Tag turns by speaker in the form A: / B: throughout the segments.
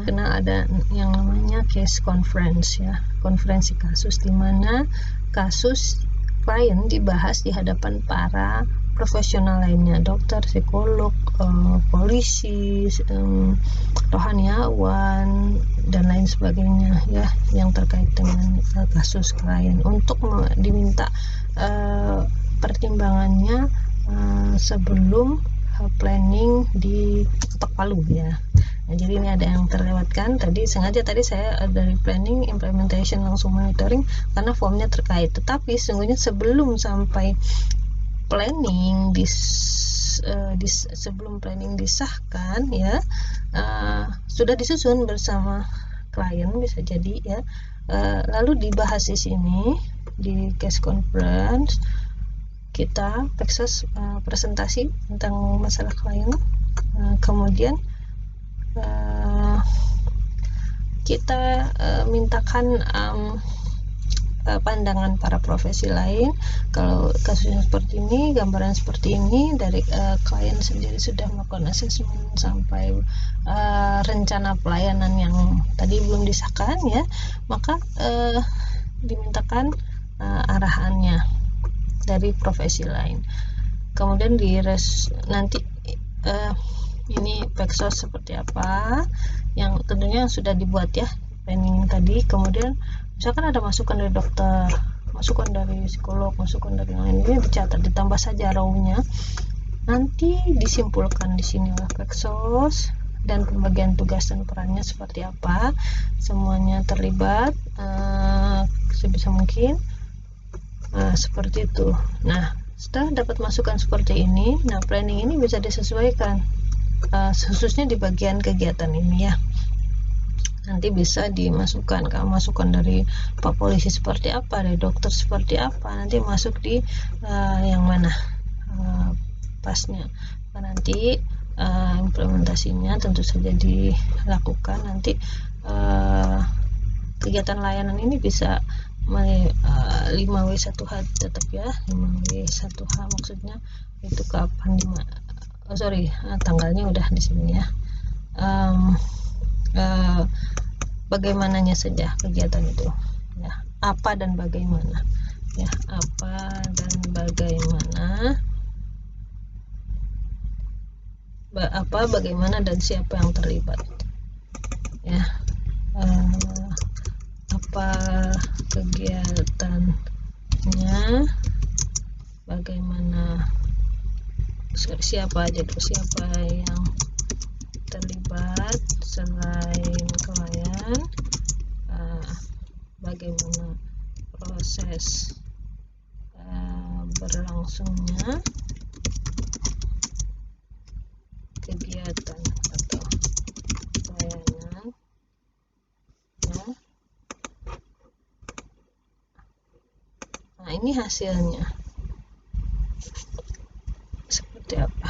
A: kenal ada yang namanya case conference ya, konferensi kasus, di mana kasus klien dibahas di hadapan para profesional lainnya, dokter, psikolog, polisi, rohaniawan dan lain sebagainya ya, yang terkait dengan kasus klien, untuk diminta pertimbangannya sebelum planning di ketok palu ya. Nah, jadi ini ada yang terlewatkan tadi, sengaja tadi saya dari planning implementation langsung monitoring karena formnya terkait, tetapi sesungguhnya sebelum sampai planning sebelum planning disahkan ya, sudah disusun bersama klien bisa jadi ya, lalu dibahas di sini di case conference, kita Pexos presentasi tentang masalah klien, kemudian kita mintakan pandangan para profesi lain. Kalau kasusnya seperti ini, gambaran seperti ini, dari klien sendiri sudah melakukan asesmen sampai rencana pelayanan yang tadi belum disahkan ya, maka dimintakan arahannya dari profesi lain. Kemudian nanti ini Pexos seperti apa yang tentunya sudah dibuat ya, planning tadi. Kemudian misalkan ada masukan dari dokter, masukan dari psikolog, masukan dari yang lain, ini dicatat, ditambah saja raw-nya, nanti disimpulkan di sini oleh Pexos, dan pembagian tugas dan perannya seperti apa, semuanya terlibat sebisa mungkin, seperti itu. Nah, setelah dapat masukan seperti ini, nah planning ini bisa disesuaikan khususnya di bagian kegiatan ini ya. Nanti bisa dimasukkan, kalau masukan dari Pak Polisi seperti apa, dari dokter seperti apa, nanti masuk di yang mana pasnya. Nah, nanti implementasinya tentu saja dilakukan. Nanti kegiatan layanan ini bisa 5W1H tetap ya, 5W1H maksudnya itu kapan, tanggalnya udah di sini ya. Bagaimananya saja kegiatan itu ya, apa dan bagaimana ya, apa dan bagaimana, bagaimana dan siapa yang terlibat ya, apa kegiatannya, bagaimana, siapa aja tuh, siapa yang terlibat selain klien, bagaimana proses berlangsungnya kegiatan atau pelayanan ya. Nah, ini hasilnya seperti apa.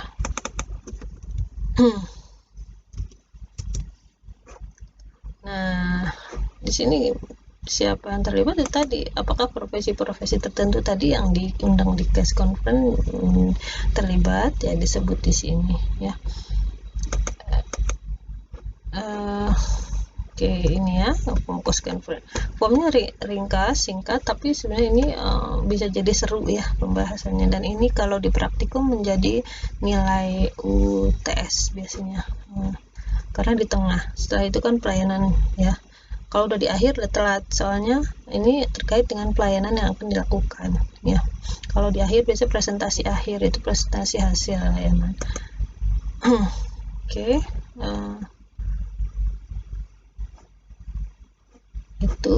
A: Nah, di sini siapa yang terlibat itu tadi, apakah profesi-profesi tertentu tadi yang diundang di case conference terlibat ya, disebut di sini ya. Oke, ini ya case conference. Formnya ringkas, singkat, tapi sebenarnya ini bisa jadi seru ya pembahasannya, dan ini kalau di praktikum menjadi nilai UTS biasanya. Karena di tengah, setelah itu kan pelayanan ya. Kalau udah di akhir udah telat, soalnya ini terkait dengan pelayanan yang akan dilakukan ya. Kalau di akhir biasanya presentasi akhir, itu presentasi hasil layanan. Oke, itu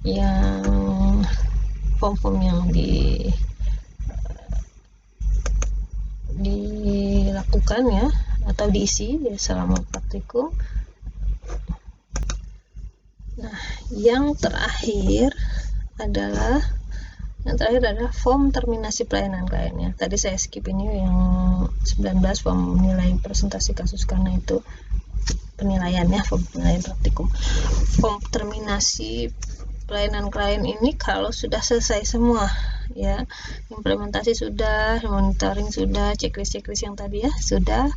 A: yang form-form yang dilakukan ya, atau diisi ya selama praktikum. Nah, yang terakhir adalah form terminasi pelayanan kliennya. Tadi saya skip ini yang 19, form menilai presentasi kasus, karena itu penilaian ya, form penilaian praktikum. Form terminasi pelayanan klien ini kalau sudah selesai semua ya, implementasi sudah, monitoring sudah, checklist yang tadi ya sudah,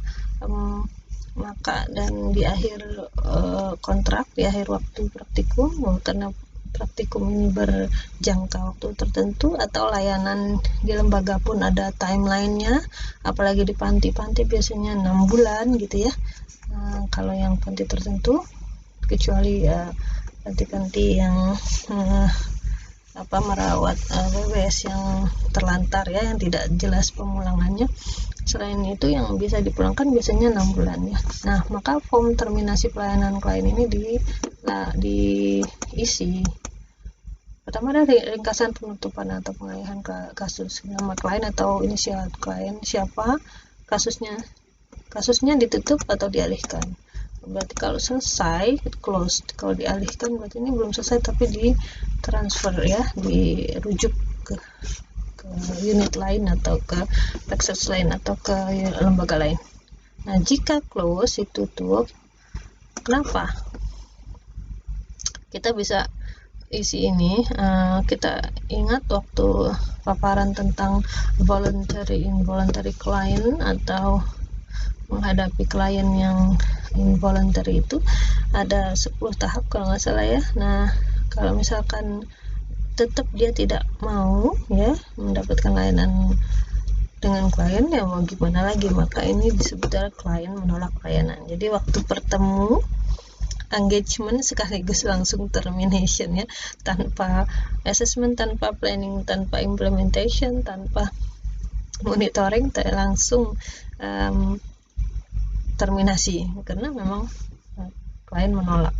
A: maka dan di akhir kontrak, di akhir waktu praktikum, karena praktikum ini berjangka waktu tertentu, atau layanan di lembaga pun ada timeline-nya, apalagi di panti-panti biasanya 6 bulan gitu ya. Kalau yang panti tertentu, kecuali panti-panti yang merawat WWS yang terlantar ya, yang tidak jelas pemulangannya. Selain itu yang bisa dipulangkan biasanya 6 bulan ya. Nah, maka form terminasi pelayanan klien ini diisi. Pertama ada ringkasan penutupan atau pengalihan kasus, nama klien atau inisial klien, siapa, kasusnya ditutup atau dialihkan. Berarti kalau selesai, closed. Kalau dialihkan berarti ini belum selesai tapi ditransfer ya, dirujuk ke unit lain atau ke Texas lain atau ke lembaga lain. Nah, jika close, ditutup, kenapa? Kita bisa isi ini, kita ingat waktu paparan tentang voluntary involuntary client atau menghadapi klien yang involuntary itu ada 10 tahap kalau nggak salah ya. Nah, kalau misalkan tetap dia tidak mau ya mendapatkan layanan dengan klien, ya mau gimana lagi, maka ini disebut klien menolak layanan. Jadi waktu bertemu engagement sekaligus langsung termination ya, tanpa assessment, tanpa planning, tanpa implementation, tanpa monitoring, langsung terminasi karena memang klien menolak.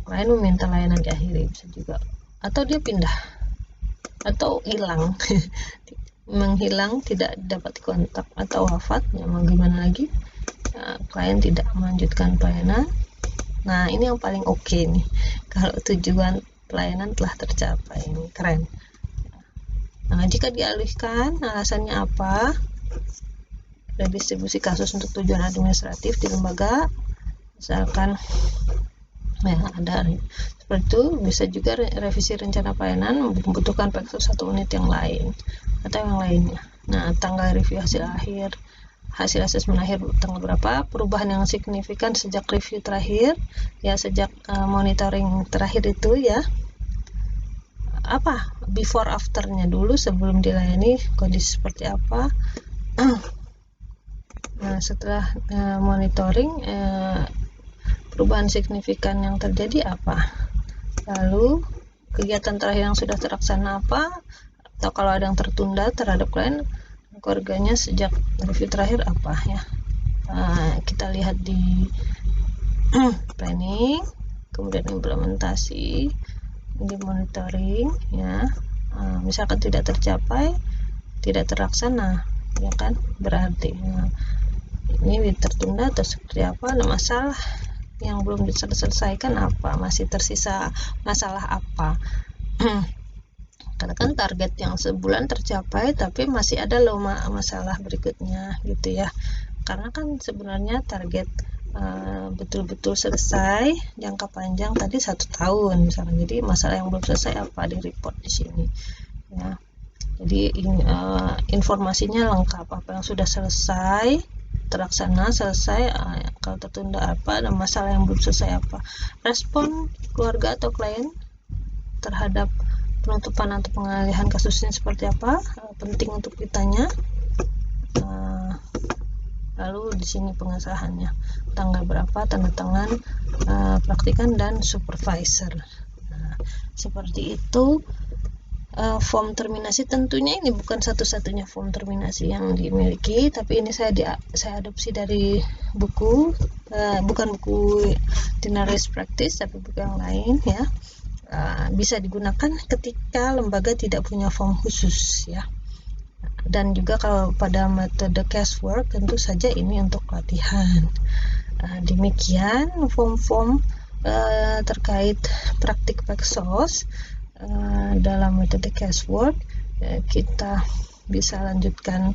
A: Klien meminta layanan diakhiri, bisa juga, atau dia pindah atau hilang menghilang, tidak dapat kontak, atau wafat, ya mau gimana lagi, klien tidak melanjutkan pelayanan. Nah, ini yang paling oke nih, kalau tujuan pelayanan telah tercapai, ini keren. Nah, jika dialihkan, alasannya apa? Redistribusi kasus untuk tujuan administratif di lembaga, misalkan ya ada seperti itu. Bisa juga revisi rencana pelayanan, membutuhkan Peksos satu unit yang lain atau yang lainnya. Nah, tanggal review hasil asesmen akhir tanggal berapa, perubahan yang signifikan sejak review terakhir ya, sejak monitoring terakhir itu ya, apa before afternya dulu, sebelum dilayani kondisi seperti apa. Nah, setelah monitoring, perubahan signifikan yang terjadi apa, lalu kegiatan terakhir yang sudah terlaksana apa, atau kalau ada yang tertunda terhadap klien keluarganya sejak review terakhir apa ya. Kita lihat di planning, kemudian implementasi, di monitoring ya. Misalkan tidak tercapai, tidak terlaksana ya kan, berarti ini tertunda atau seperti apa, ada masalah yang belum diselesaikan apa, masih tersisa masalah apa. Katakan target yang sebulan tercapai tapi masih ada loh masalah berikutnya gitu ya, karena kan sebenarnya target betul-betul selesai jangka panjang tadi 1 tahun misalnya, jadi masalah yang belum selesai apa di report di sini ya. Jadi informasinya lengkap, apa yang sudah selesai terlaksana, selesai, kalau tertunda apa, dan masalah yang belum selesai apa, respon keluarga atau klien terhadap penutupan atau pengalihan kasusnya seperti apa, penting untuk ditanya. Lalu di sini pengesahannya tanggal berapa, tanda tangan praktikan dan supervisor. Nah, seperti itu form terminasi. Tentunya ini bukan satu-satunya form terminasi yang dimiliki, tapi ini saya adopsi dari buku, bukan buku Generalist Practice tapi buku yang lain ya. Bisa digunakan ketika lembaga tidak punya form khusus ya. Dan juga kalau pada metode casework tentu saja ini untuk latihan. Demikian form-form terkait praktik Peksos dalam metode casework. Kita bisa lanjutkan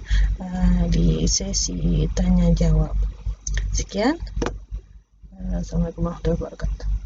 A: di sesi tanya jawab. Sekian. Assalamualaikum warahmatullahi wabarakatuh.